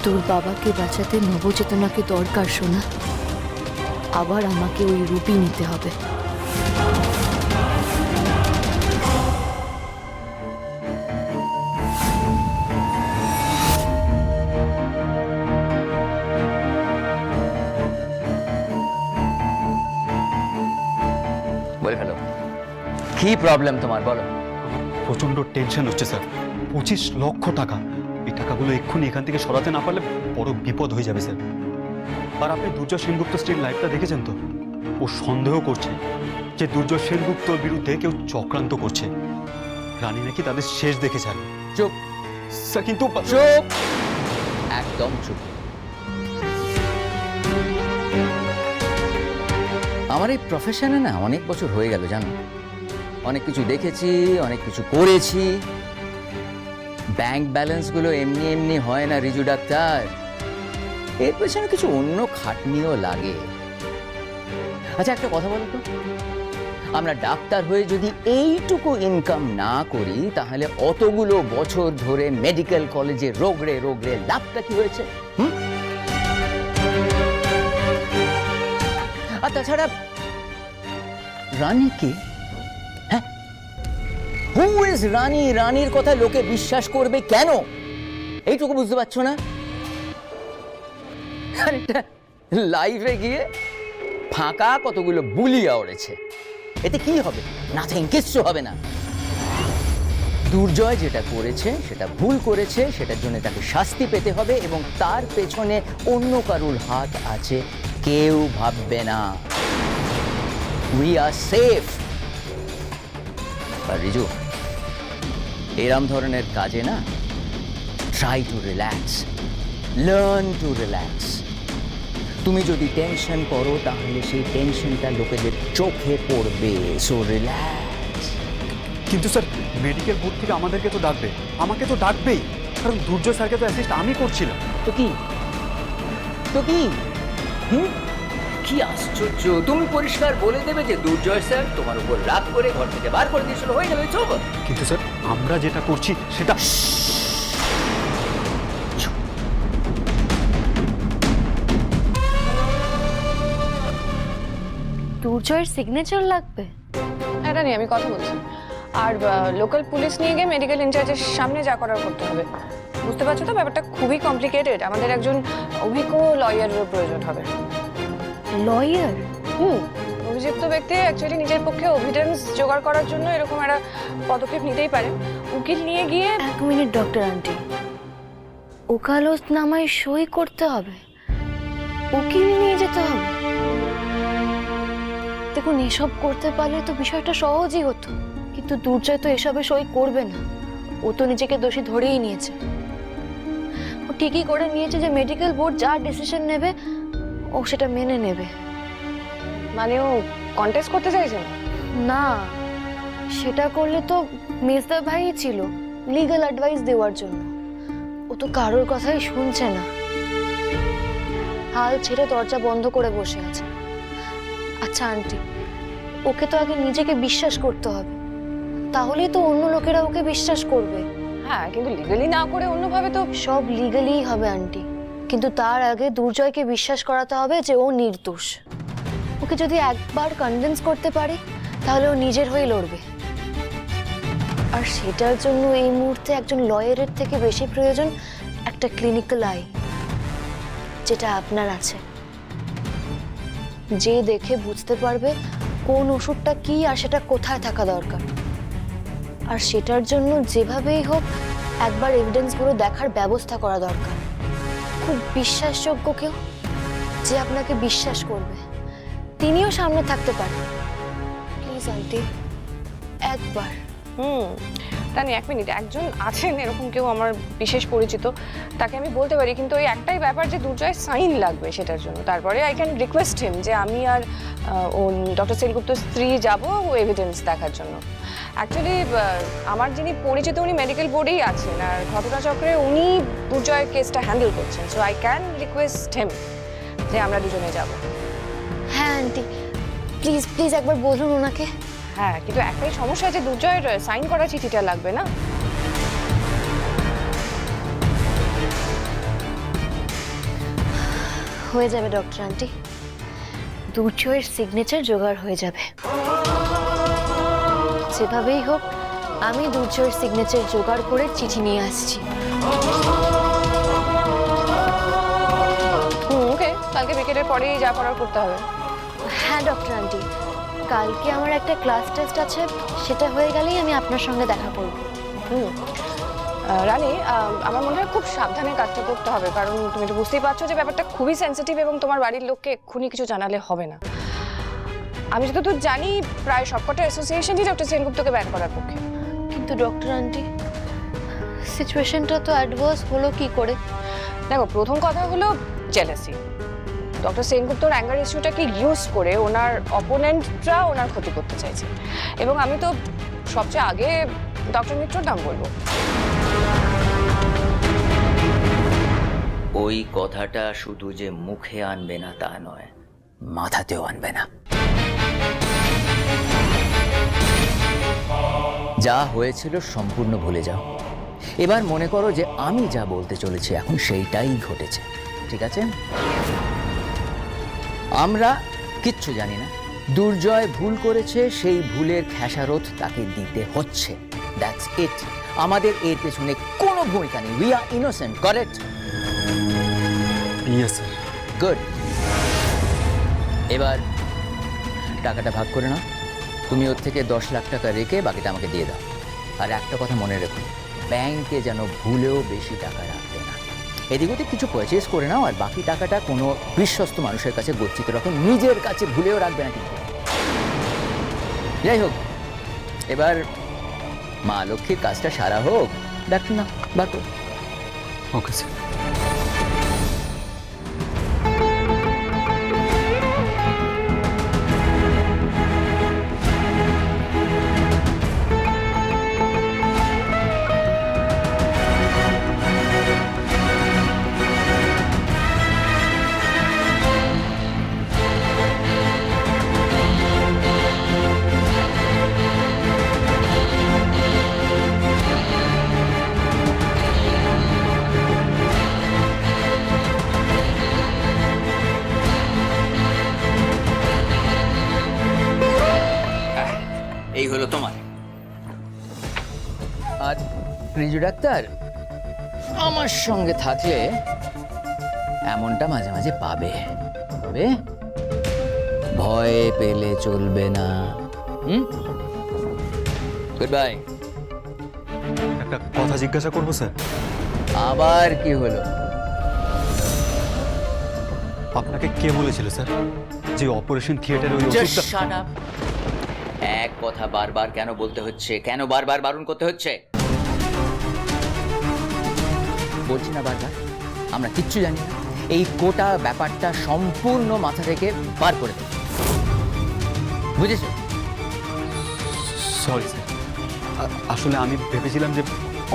তোর বাবাকে বাঁচাতে নবচেতনাকে দরকার সোনা। আবার আমাকে ওই রূপই নিতে হবে। বলে ফেলো, কি প্রবলেম তোমার, বলো। প্রচন্ড টেনশন হচ্ছে স্যার। 25 লক্ষ টাকা, এই টাকাগুলো এক্ষুনি এখান থেকে সরাতে না পারলে বড় বিপদ হয়ে যাবে স্যার। আর আপনি দুর্জয় সেনগুপ্ত স্ত্রীর লাইফটা দেখেছেন তো? ও সন্দেহ করছে যে দুর্জয় সেনগুপ্তর বিরুদ্ধে কেউ চক্রান্ত করছে। রানী নাকি তাদের শেষ দেখে যায়। চুপ স্যার কিন্তু চুপ, একদম চুপ। আমার এই প্রফেশনে না অনেক বছর হয়ে গেল জানো। অনেক কিছু দেখেছি, অনেক কিছু করেছি। ব্যাংক ব্যালেন্সগুলো এমনি এমনি হয় না রিজু ডাক্তার, এর পেছনে কিছু অন্য খাটনিও লাগে। আচ্ছা একটা কথা বলো তো, আমরা ডাক্তার হয়ে যদি এইটুকু ইনকাম না করি তাহলে অতগুলো বছর ধরে মেডিকেল কলেজে রোগড়ে রোগড়ে লাভটা কি হয়েছে? আর তাছাড়া রানী কি? হ্যাঁ, হু ইজ রানী? রানীর কথা লোকে বিশ্বাস করবে কেন? এইটুকু বুঝতে পারছো না? লাইফে গিয়ে ফাঁকা কতগুলো বুলিয়া ওড়েছে, এতে কি হবে? নাথিং, কিচ্ছু হবে না। দুর্জয় যেটা করেছে সেটা ভুল করেছে, সেটার জন্য তাকে শাস্তি পেতে হবে এবং তার পেছনে অন্য কারুর হাত আছে কেউ ভাববে না। We are safe. আর রিজু, এরম ধরনের কাজে না try to relax, learn to relax. তুমি যদি টেনশন করো তাহলে সেই টেনশনটা লোকেদের চোখে পড়বে। So relax. কিন্তু স্যার মেডিকেল বোর্ড থেকে আমাদেরকে তো ডাকবে, আমাকে তো ডাকবেই, কারণ দুর্জয় স্যারকে তো অ্যাসিস্ট আমি করছিলাম। তো কি কি আশ্চর্য! তুমি পরিষ্কার বলে দেবে যে দুর্জয় স্যার তোমার উপর রাগ করে ঘর থেকে বার করে দিয়েছিল, হয়ে গেল। কিন্তু স্যার আমরা যেটা করছি সেটা দুর্জয়ের সিগনেচার লাগবে? এটা নিয়ে আমি কথা বলছি। আর লোকাল পুলিশ নিয়ে গিয়ে মেডিকেল ইনচার্জের সামনে যা করার করতে হবে। বুঝতে পারছো তো, ব্যাপারটা খুবই কমপ্লিকেটেড। আমাদের একজন অভিজ্ঞ লয়ারের প্রয়োজন হবে। লয়ার? অভিযুক্ত ব্যক্তি অ্যাকচুয়ালি নিজের পক্ষে এভিডেন্স জোগাড় করার জন্য এরকম একটা পদক্ষেপ নিতেই পারে। উকিল নিয়ে গিয়ে। এক মিনিট ডক্টর আন্টি, ওকালতনামায় সই করতে হবে? উকিল নিয়ে যেতে হবে? দেখুন, এসব করতে পারলে তো বিষয়টা সহজই হতো, কিন্তু দুর্জয় তো এসবে সই করবে না। ও তো নিজেকে দোষী ধরেই নিয়েছে। ও ঠিকই করে নিয়েছে যে মেডিকেল বোর্ড যা ডিসিশন নেবে ও সেটা মেনে নেবে। মানে ও কন্টেস্ট করতে চাইছে না, সেটা করলে তো মেজদা ভাই ছিল লিগ্যাল অ্যাডভাইস দেওয়ার জন্য। ও তো কারোর কথাই শুনছে না, হাল ছেড়ে দরজা বন্ধ করে বসে আছে। আচ্ছা আন্টি, ওকে তো আগে নিজেকে বিশ্বাস করতে হবে, তাহলেই তো অন্য লোকেরা ওকে বিশ্বাস করবে। হ্যাঁ, কিন্তু লিগালি না করে অন্যভাবে তো। সব লিগালিই হবে আন্টি, কিন্তু তার আগে দুর্জয়কে বিশ্বাস করাতে হবে যে ও নির্দোষ। ওকে যদি একবার কনভিন্স করতে পারি তাহলে ও নিজের হয়ে লড়বে। আর সেটার জন্য এই মুহূর্তে একজন লয়ারের থেকে বেশি প্রয়োজন একটা ক্লিনিক্যাল আই, যেটা আপনার আছে, যে দেখে বুঝতে পারবে কোন ওষুধটা কি আর সেটা কোথায় থাকা দরকার। আর সেটার জন্য যেভাবেই হোক একবার এভিডেন্সগুলো দেখার ব্যবস্থা করা দরকার। খুব বিশ্বাসযোগ্য কেউ, যে আপনাকে বিশ্বাস করবে, তিনিও সামনে থাকতে পারেন। প্লিজ আন্টি, একবার। তানি, এক মিনিট, একজন আছেন এরকম কেউ আমার বিশেষ পরিচিত, তাকে আমি বলতে পারি। কিন্তু ওই একটাই ব্যাপার যে দুর্জয় সাইন লাগবে সেটার জন্য। তারপরে আই ক্যান রিকোয়েস্ট হিম যে আমি আর ও ডক্টর সেনগুপ্ত স্ত্রী যাবো ও এভিডেন্স দেখার জন্য। অ্যাকচুয়ালি আমার যিনি পরিচিত উনি মেডিকেল বোর্ডেই আছেন, আর ঘটনাচক্রে উনি দুর্জয়ের কেসটা হ্যান্ডেল করছেন। সো আই ক্যান রিকোয়েস্ট হিম যে আমরা দুজনে যাব। হ্যাঁ আন্টি, প্লিজ প্লিজ একবার বলুন ওনাকে। হ্যাঁ, কিন্তু একটাই সমস্যা যে দুর্জয়ের সাইন করা চিঠিটা লাগবে না। হয়ে যাবে ডক্টর আন্টি, দুর্জয়ের সিগনেচার জোগাড় হয়ে যাবে। যেভাবেই হোক আমি দুর্জয়ের সিগনেচার জোগাড় করে চিঠি নিয়ে আসছি। ওকে, কালকে বিকেলের পরেই যা করার করতে হবে। হ্যাঁ ডক্টর আন্টি, কালকে আমার একটা ক্লাস টেস্ট আছে, সেটা হয়ে গেলেই আমি আপনার সঙ্গে দেখা করব। রানী, আমার মনে হয় খুব সাবধানে কাজটা করতে হবে, কারণ তুমি তো বুঝতেই পারছো যে ব্যাপারটা খুবই সেন্সিটিভ এবং তোমার বাড়ির লোককে এক্ষুনি কিছু জানালে হবে না। আমি যতদূর জানি প্রায় সবকটা অ্যাসোসিয়েশনই ডক্টর সেনগুপ্তকে ব্যান করার পক্ষে। কিন্তু ডক্টর আন্টি, সিচুয়েশনটা তো অ্যাডভার্স হলো কি করে? দেখো, প্রথম কথা হলো জেলাসি। ডক্টর সেনগুপ্তর অ্যাঙ্গার ইস্যুটাকে ইউজ করে ওনার অপোনেন্টরা ওনার ক্ষতি করতে চাইছে, এবং আমি তো সবচেয়ে আগে ডক্টর মিত্রর নাম বলবো। ওই কথাটা শুধু যে মুখে আনবে না তা নয়, মাথাতেও আনবে না। যা হয়েছিল সম্পূর্ণ ভুলে যাও। এবার মনে করো যে আমি যা বলতে চলেছি এখন সেইটাই ঘটেছে, ঠিক আছে? আমরা কিচ্ছু জানি না। দুর্জয় ভুল করেছে, সেই ভুলের খেসারত তাকে দিতে হচ্ছে। That's it. আমাদের এর পেছনে কোনো ভূমিকা নেই। We are innocent, correct? Yes sir. Good. এবার টাকাটা ভাগ করে নাও। তুমি ওর থেকে 10 লাখ টাকা রেখে বাকিটা আমাকে দিয়ে দাও। আর একটা কথা মনে রেখো, ব্যাংকে যেন ভুলেও বেশি টাকা রাখবে না। এদিক ওদিক কিছু পারচেজ করে নাও, আর বাকি টাকাটা কোনো বিশ্বস্ত মানুষের কাছে গচ্ছিত রাখো, নিজের কাছে ভুলেও রাখবে না কিন্তু। যাই হোক, এবার মা লক্ষ্মীর কাজটা সারা হোক। দেখো না, বার করো। Okay sir. এই হলো তোমার। আর রিজু ডাক্তার আমার সঙ্গে থাকলে এমনটা মাঝে মাঝে পাবে। তবে ভয় পেলে চলবে না। Good bye. একটা কথা জিজ্ঞাসা করবো স্যার? আবার কি হলো? আপনাকে কে বলেছিল স্যার যে অপারেশন থিয়েটারে ওই Just ওষুধটা? shut up. এক কথা বারবার কেন বলতে হচ্ছে? কেন বারবার বারণ করতে হচ্ছে? বলছি না বারবার, আমরা কিচ্ছু জানি না। এই গোটা ব্যাপারটা সম্পূর্ণ মাথা থেকে বার করে দেব, বুঝেছো? সরি স্যার, আসলে আমি ভেবেছিলাম যে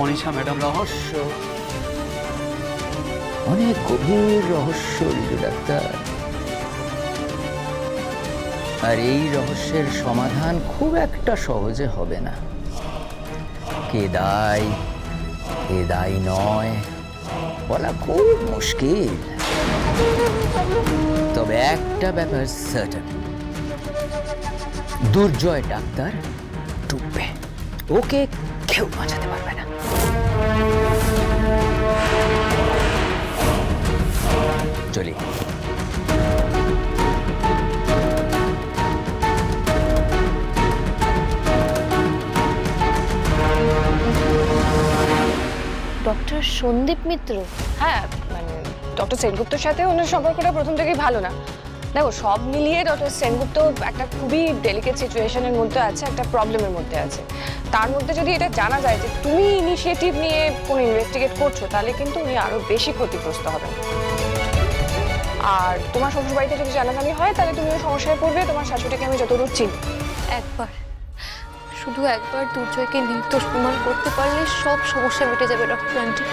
অনিশা ম্যাডাম। রহস্য, অনেক গভীর রহস্য রিজু ডাক্তার। আর এই রহস্যের সমাধান খুব একটা সহজে হবে না। কে দায়ী কে দায়ী নয় বলা খুব মুশকিল। তবে একটা ব্যাপার সার্টেন, দুর্জয় ডাক্তার ডুববে। ওকে কেউ বাঁচাতে পারবে না। চলি। ডক্টর সন্দীপ মিত্র? হ্যাঁ, মানে ডক্টর সেনগুপ্তর সাথে ওনার সম্পর্কটা প্রথম থেকেই ভালো না। দেখো, সব মিলিয়ে ডক্টর সেনগুপ্ত একটা খুবই ডেলিকেট সিচুয়েশনের মধ্যে আছে, একটা প্রবলেমের মধ্যে আছে। তার মধ্যে যদি এটা জানা যায় যে তুমি ইনিশিয়েটিভ নিয়ে কোনো ইনভেস্টিগেট করছো, তাহলে কিন্তু উনি আরো বেশি ক্ষতিগ্রস্ত হবেন। আর তোমার শ্বশুরবাড়িতে যদি জানাজানি হয়, তাহলে তুমিও সমস্যায় পড়বে। তোমার শাশুড়িকে আমি যতদূর চিনি। একবার, শুধু একবার দুর্জয়কে নির্দোষ প্রমাণ করতে পারলে সব সমস্যা মিটে যাবে ডক্টর আন্টি।